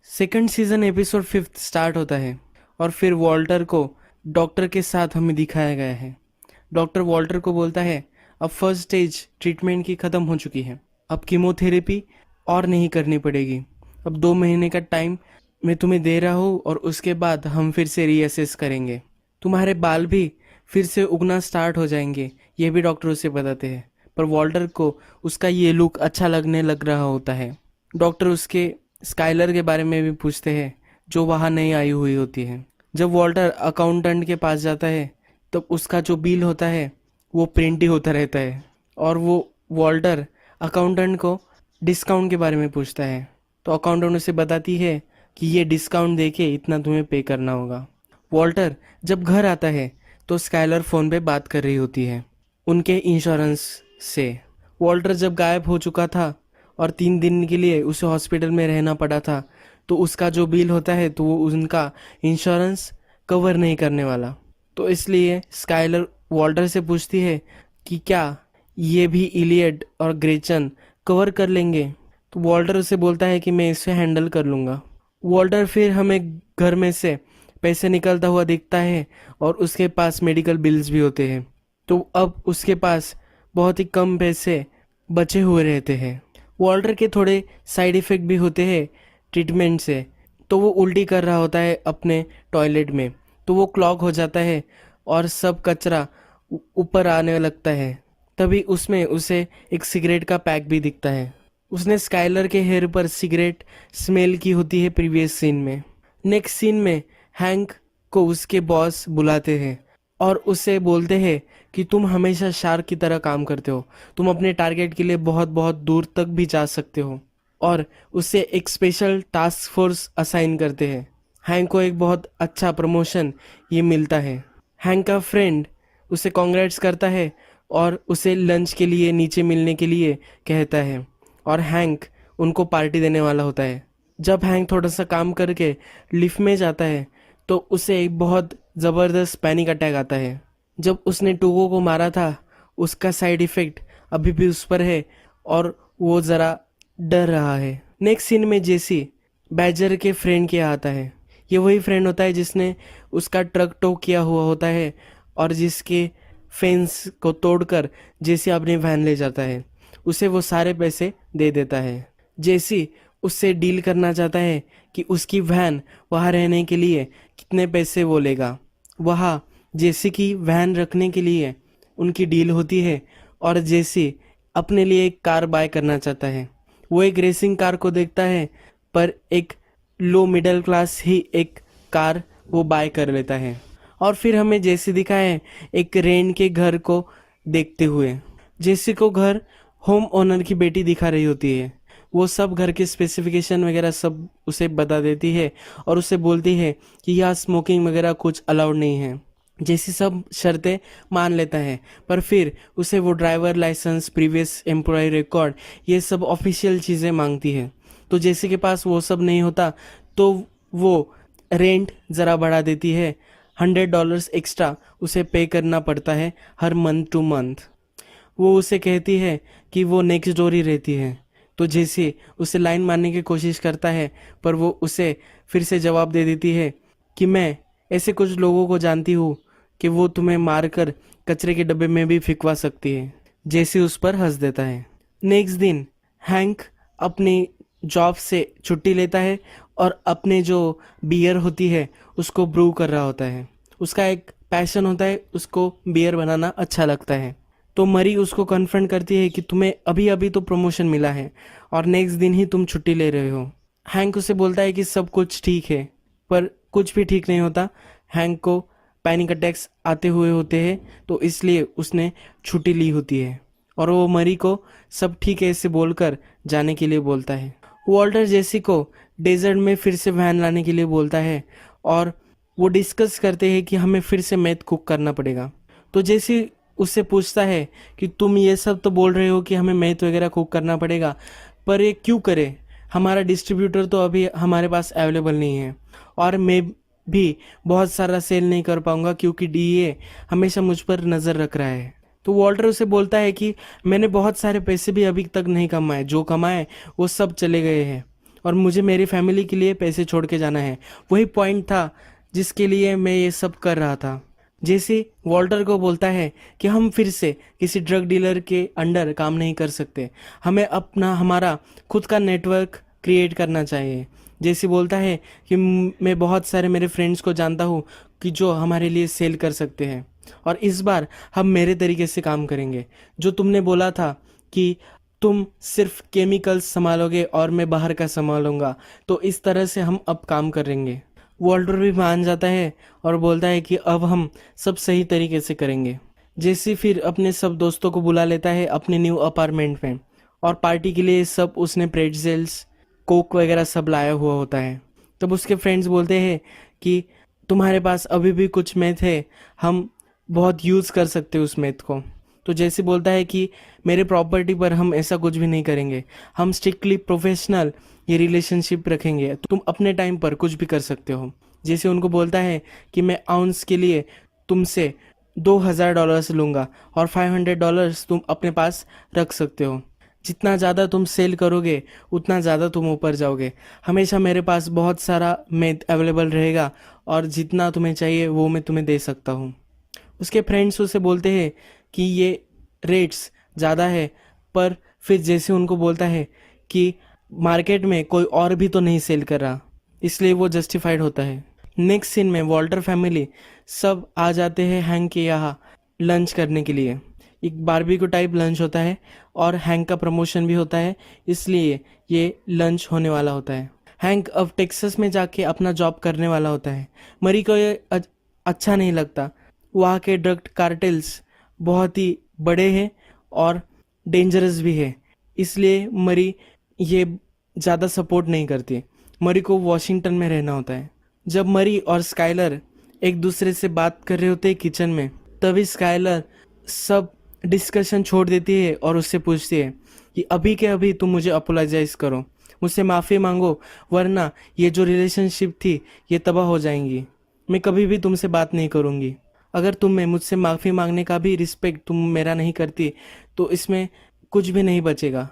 Second season episode 5 start होता है और फिर वॉल्टर को डॉक्टर के साथ हमें दिखाया गया है। डॉक्टर वॉल्टर को बोलता है अब फर्स्ट स्टेज ट्रीटमेंट की ख़त्म हो चुकी है, अब कीमोथेरेपी और नहीं करनी पड़ेगी। अब 2 महीने का टाइम मैं तुम्हें दे रहा हूँ और उसके बाद हम फिर से रीअसेस करेंगे। तुम्हारे बाल भी फिर से उगना स्टार्ट हो जाएंगे, ये भी डॉक्टर उसे बताते हैं। पर वॉल्टर को उसका ये लुक अच्छा लगने लग रहा होता है। डॉक्टर उसके स्काइलर के बारे में भी पूछते हैं जो वहाँ नहीं आई हुई होती है। जब वॉल्टर अकाउंटेंट के पास जाता है तब उसका जो बिल होता है वो प्रिंट ही होता रहता है और वो वॉल्टर अकाउंटेंट को डिस्काउंट के बारे में पूछता है। तो अकाउंटेंट उसे बताती है कि ये डिस्काउंट देके इतना तुम्हें पे करना होगा। वॉल्टर जब घर आता है तो स्काइलर फ़ोन पे बात कर रही होती है उनके इंश्योरेंस से। वॉल्टर जब गायब हो चुका था और 3 दिन के लिए उसे हॉस्पिटल में रहना पड़ा था तो उसका जो बिल होता है तो वो उनका इंश्योरेंस कवर नहीं करने वाला। तो इसलिए स्काइलर वॉल्टर से पूछती है कि क्या ये भी इलियड और ग्रेचन कवर कर लेंगे। तो वॉल्टर उसे बोलता है कि मैं इसे हैंडल कर लूँगा। वॉल्टर फिर हमें घर में से पैसे निकलता हुआ दिखता है और उसके पास मेडिकल बिल्स भी होते हैं। तो अब उसके पास बहुत ही कम पैसे बचे हुए रहते हैं। वॉल्टर के थोड़े साइड इफ़ेक्ट भी होते हैं ट्रीटमेंट से। तो वो उल्टी कर रहा होता है अपने टॉयलेट में, तो वो क्लॉग हो जाता है और सब कचरा ऊपर आने लगता है। तभी उसमें उसे एक सिगरेट का पैक भी दिखता है। उसने स्काइलर के हेयर पर सिगरेट स्मेल की होती है प्रीवियस सीन में। नेक्स्ट सीन में हैंक को उसके बॉस बुलाते हैं और उसे बोलते हैं कि तुम हमेशा शार्क की तरह काम करते हो, तुम अपने टारगेट के लिए बहुत बहुत दूर तक भी जा सकते हो, और उसे एक स्पेशल टास्क फोर्स असाइन करते हैं। हैंक को एक बहुत अच्छा प्रमोशन ये मिलता है। हैंक का फ्रेंड उसे कॉन्ग्रेट्स करता है और उसे लंच के लिए नीचे मिलने के लिए कहता है और हैंक उनको पार्टी देने वाला होता है। जब हैंक थोड़ा सा काम करके लिफ्ट में जाता है तो उसे एक बहुत ज़बरदस्त पैनिक अटैक आता है। जब उसने टूगो को मारा था उसका साइड इफ़ेक्ट अभी भी उस पर है और वो ज़रा डर रहा है। नेक्स्ट सीन में जेसी बैजर के फ्रेंड के यहाँ आता है। ये वही फ्रेंड होता है जिसने उसका ट्रक टो किया हुआ होता है और जिसके फेंस को तोड़कर जेसी अपनी वैन ले जाता है। उसे वो सारे पैसे दे देता है। जेसी उससे डील करना चाहता है कि उसकी वैन वहाँ रहने के लिए कितने पैसे वो लेगा। वहाँ जेसी की वैन रखने के लिए उनकी डील होती है और जेसी अपने लिए एक कार बाय करना चाहता है। वो एक रेसिंग कार को देखता है पर एक लो मिडिल क्लास ही एक कार वो बाय कर लेता है। और फिर हमें जेसी दिखा है एक रेंट के घर को देखते हुए। जेसी को घर होम ओनर की बेटी दिखा रही होती है। वो सब घर के स्पेसिफिकेशन वगैरह सब उसे बता देती है और उसे बोलती है कि यहाँ स्मोकिंग वगैरह कुछ अलाउड नहीं है। जैसी सब शर्तें मान लेता है पर फिर उसे वो driver licence, previous employ record, ये सब ऑफिशियल चीज़ें मांगती है। तो जैसे के पास वो सब नहीं होता तो वो रेंट ज़रा बढ़ा देती है। $100 एक्स्ट्रा उसे पे करना पड़ता है हर मंथ टू मंथ। वो उसे कहती है कि वो नेक्स्ट डोर ही रहती है। तो जैसे उसे लाइन मारने की कोशिश करता है पर वो उसे फिर से जवाब दे देती है कि मैं ऐसे कुछ लोगों को जानती हूँ कि वो तुम्हें मारकर कचरे के डब्बे में भी फिकवा सकती है। जैसे उस पर हंस देता है। नेक्स्ट दिन हैंक अपनी जॉब से छुट्टी लेता है और अपने जो बियर होती है उसको ब्रू कर रहा होता है। उसका एक पैशन होता है, उसको बियर बनाना अच्छा लगता है। तो मरी उसको कन्फ्रंट करती है कि तुम्हें अभी अभी तो प्रमोशन मिला है और नेक्स्ट दिन ही तुम छुट्टी ले रहे हो। हैंक उसे बोलता है कि सब कुछ ठीक है पर कुछ भी ठीक नहीं होता। हैंक को पैनिक अटैक्स आते हुए होते हैं तो इसलिए उसने छुट्टी ली होती है और वो मरी को सब ठीक है ऐसे बोलकर जाने के लिए बोलता है। वॉल्टर जेसी को डेजर्ट में फिर से वैन लाने के लिए बोलता है और वो डिस्कस करते हैं कि हमें फिर से मैथ कुक करना पड़ेगा। तो जेसी उससे पूछता है कि तुम ये सब तो बोल रहे हो कि हमें मैथ वगैरह कुक करना पड़ेगा पर ये क्यों करें, हमारा डिस्ट्रीब्यूटर तो अभी हमारे पास अवेलेबल नहीं है और मैं भी बहुत सारा सेल नहीं कर पाऊंगा क्योंकि डीए हमेशा मुझ पर नज़र रख रहा है। तो वॉल्टर उसे बोलता है कि मैंने बहुत सारे पैसे भी अभी तक नहीं कमाए, जो कमाए वो सब चले गए हैं और मुझे मेरी फैमिली के लिए पैसे छोड़ के जाना है। वही पॉइंट था जिसके लिए मैं ये सब कर रहा था। जैसे वॉल्टर को बोलता है कि हम फिर से किसी ड्रग डीलर के अंडर काम नहीं कर सकते, हमें अपना हमारा खुद का नेटवर्क क्रिएट करना चाहिए। जैसे बोलता है कि मैं बहुत सारे मेरे फ्रेंड्स को जानता हूँ कि जो हमारे लिए सेल कर सकते हैं, और इस बार हम मेरे तरीके से काम करेंगे। जो तुमने बोला था कि तुम सिर्फ केमिकल्स संभालोगे और मैं बाहर का संभालूंगा, तो इस तरह से हम अब काम करेंगे। वॉल्टर भी मान जाता है और बोलता है कि अब हम सब सही तरीके से करेंगे। जेसी फिर अपने सब दोस्तों को बुला लेता है अपने न्यू अपार्टमेंट में, और पार्टी के लिए सब उसने प्रेट्जेल्स कोक वगैरह सब लाया हुआ होता है। तब उसके फ्रेंड्स बोलते हैं कि तुम्हारे पास अभी भी कुछ मैथ है, हम बहुत यूज़ कर सकते हैं उस मैथ को। तो जैसे बोलता है कि मेरे प्रॉपर्टी पर हम ऐसा कुछ भी नहीं करेंगे, हम स्ट्रिक्टली प्रोफेशनल ये रिलेशनशिप रखेंगे, तुम अपने टाइम पर कुछ भी कर सकते हो। जैसे उनको बोलता है कि मैं आउंस के लिए तुमसे $2,000 लूँगा और $500 तुम अपने पास रख सकते हो। जितना ज़्यादा तुम सेल करोगे उतना ज़्यादा तुम ऊपर जाओगे। हमेशा मेरे पास बहुत सारा मैथ अवेलेबल रहेगा और जितना तुम्हें चाहिए वो मैं तुम्हें दे सकता हूँ। उसके फ्रेंड्स उसे बोलते हैं कि ये रेट्स ज़्यादा है, पर फिर जैसे उनको बोलता है कि मार्केट में कोई और भी तो नहीं सेल कर रहा, इसलिए वो जस्टिफाइड होता है। नेक्स्ट सीन में वॉल्टर फैमिली सब आ जाते हैं हैंक के यहाँ लंच करने के लिए। एक बारबेक्यू टाइप लंच होता है और हैंक का प्रमोशन भी होता है, इसलिए ये लंच होने वाला होता है। हैंक अब टेक्सास में जाके अपना जॉब करने वाला होता है। मरी को ये अच्छा नहीं लगता। वहाँ के ड्रग कार्टेल्स बहुत ही बड़े हैं और डेंजरस भी है, इसलिए मरी ये ज़्यादा सपोर्ट नहीं करती। मरी को वॉशिंगटन में रहना होता है। जब मरी और स्काइलर एक दूसरे से बात कर रहे होते हैं किचन में, तभी स्काइलर सब डिस्कशन छोड़ देती है और उससे पूछती है कि अभी के अभी तुम मुझे अपोलोजाइज करो, मुझसे माफ़ी मांगो, वरना ये जो रिलेशनशिप थी ये तबाह हो जाएंगी। मैं कभी भी तुमसे बात नहीं करूँगी। अगर तुम्हें मुझसे माफ़ी मांगने का भी रिस्पेक्ट तुम मेरा नहीं करती तो इसमें कुछ भी नहीं बचेगा।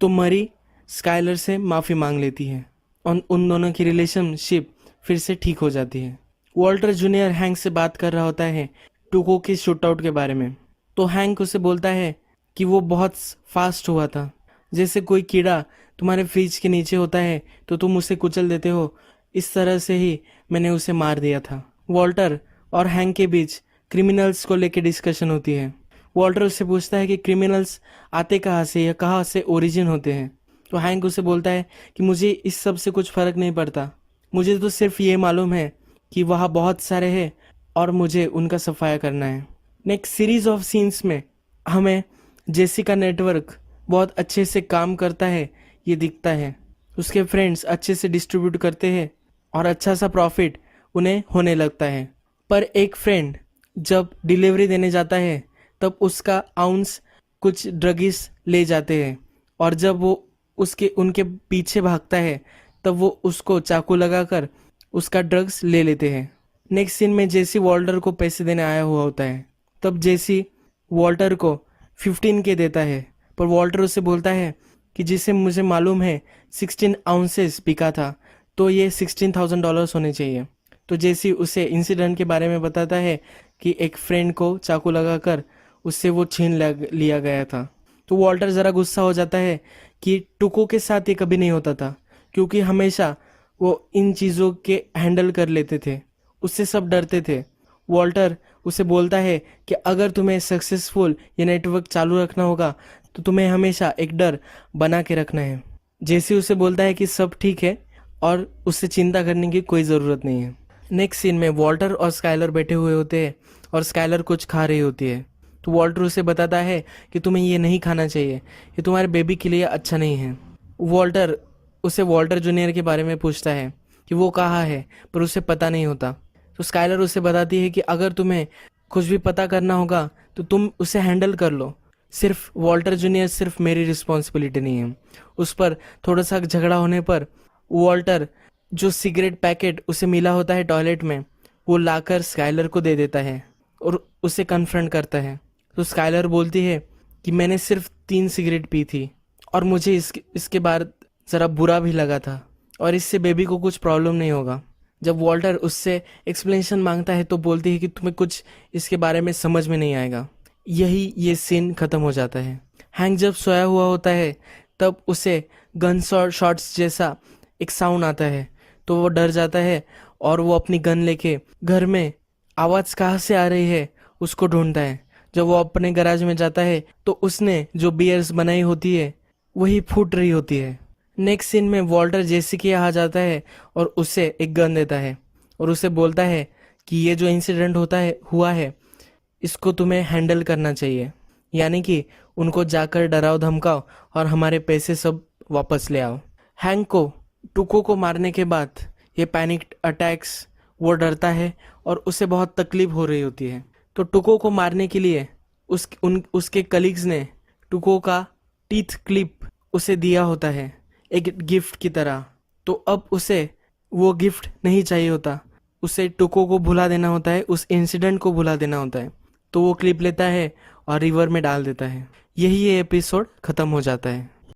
तो मरी स्काइलर से माफ़ी मांग लेती है और उन दोनों की रिलेशनशिप फिर से ठीक हो जाती है। वॉल्टर जूनियर हैंक से बात कर रहा होता है टुको के शूटआउट के बारे में। तो हैंक उसे बोलता है कि वो बहुत फास्ट हुआ था, जैसे कोई कीड़ा तुम्हारे फ्रिज के नीचे होता है तो तुम उसे कुचल देते हो, इस तरह से ही मैंने उसे मार दिया था। वॉल्टर और हैंक के बीच क्रिमिनल्स को लेकर डिस्कशन होती है। वॉल्टर उससे पूछता है कि क्रिमिनल्स आते कहाँ से या कहाँ से ओरिजिन होते हैं। तो हैंक उसे बोलता है कि मुझे इस सब से कुछ फ़र्क नहीं पड़ता, मुझे तो सिर्फ ये मालूम है कि वहाँ बहुत सारे हैं और मुझे उनका सफाया करना है। नेक्स्ट सीरीज ऑफ सीन्स में हमें जेसी का नेटवर्क बहुत अच्छे से काम करता है ये दिखता है। उसके फ्रेंड्स अच्छे से डिस्ट्रीब्यूट करते हैं और अच्छा सा प्रॉफिट उन्हें होने लगता है। पर एक फ्रेंड जब डिलीवरी देने जाता है तब उसका आउंस कुछ ड्रगिस ले जाते हैं, और जब वो उनके पीछे भागता है तब वो उसको चाकू लगाकर उसका ड्रग्स ले लेते हैं। नेक्स्ट सीन में जेसी वॉल्टर को पैसे देने आया हुआ होता है। तब जेसी वॉल्टर को 15K देता है, पर वॉल्टर उससे बोलता है कि जिसे मुझे मालूम है 16 आउंसेस बिका था, तो ये $16,000 होने चाहिए। तो जेसी उसे इंसिडेंट के बारे में बताता है कि एक फ्रेंड को चाकू लगाकर उससे वो छीन लिया गया था। तो वॉल्टर ज़रा गुस्सा हो जाता है कि टुको के साथ ये कभी नहीं होता था, क्योंकि हमेशा वो इन चीज़ों के हैंडल कर लेते थे, उससे सब डरते थे। वॉल्टर उसे बोलता है कि अगर तुम्हें सक्सेसफुल ये नेटवर्क चालू रखना होगा तो तुम्हें हमेशा एक डर बना के रखना है। जेसी उसे बोलता है कि सब ठीक है और उससे चिंता करने की कोई ज़रूरत नहीं है। नेक्स्ट सीन में वॉल्टर और स्काइलर बैठे हुए होते हैं और स्काइलर कुछ खा रही होती है। तो वॉल्टर उसे बताता है कि तुम्हें ये नहीं खाना चाहिए, ये तुम्हारे बेबी के लिए अच्छा नहीं है। वॉल्टर उसे वॉल्टर जूनियर के बारे में पूछता है कि वो कहाँ है, पर उसे पता नहीं होता। तो स्काइलर उसे बताती है कि अगर तुम्हें कुछ भी पता करना होगा तो तुम उसे हैंडल कर लो, सिर्फ वॉल्टर जूनियर सिर्फ मेरी रिस्पॉन्सिबिलिटी नहीं है। उस पर थोड़ा सा झगड़ा होने पर वॉल्टर जो सिगरेट पैकेट उसे मिला होता है टॉयलेट में वो लाकर स्काइलर को दे देता है और उसे कन्फ्रंट करता है। तो स्काइलर बोलती है कि मैंने सिर्फ 3 सिगरेट पी थी और मुझे इसके बाद ज़रा बुरा भी लगा था और इससे बेबी को कुछ प्रॉब्लम नहीं होगा। जब वॉल्टर उससे एक्सप्लेनेशन मांगता है तो बोलती है कि तुम्हें कुछ इसके बारे में समझ में नहीं आएगा। यही ये सीन ख़त्म हो जाता है। हैंक जब सोया हुआ होता है तब उसे गन शॉट्स जैसा एक साउंड आता है, तो वो डर जाता है और वो अपनी गन लेके घर में आवाज़ कहाँ से आ रही है उसको ढूंढता है। जब वो अपने गैराज में जाता है तो उसने जो बियर्स बनाई होती है वही फूट रही होती है। नेक्स्ट सीन में वॉल्टर जेसी के यहाँ जाता है और उसे एक गन देता है और उसे बोलता है कि ये जो इंसिडेंट हुआ है इसको तुम्हें हैंडल करना चाहिए, यानी कि उनको जाकर डराओ धमकाओ और हमारे पैसे सब वापस ले आओ। हैंक को टुको को मारने के बाद ये पैनिक अटैक्स, वो डरता है और उसे बहुत तकलीफ हो रही होती है। तो टुको को मारने के लिए उसके कलीग्स ने टुको का टीथ क्लिप उसे दिया होता है एक गिफ्ट की तरह। तो अब उसे वो गिफ्ट नहीं चाहिए होता, उसे टुको को भुला देना होता है, उस इंसिडेंट को भुला देना होता है। तो वो क्लिप लेता है और रिवर में डाल देता है। यही ये एपिसोड ख़त्म हो जाता है।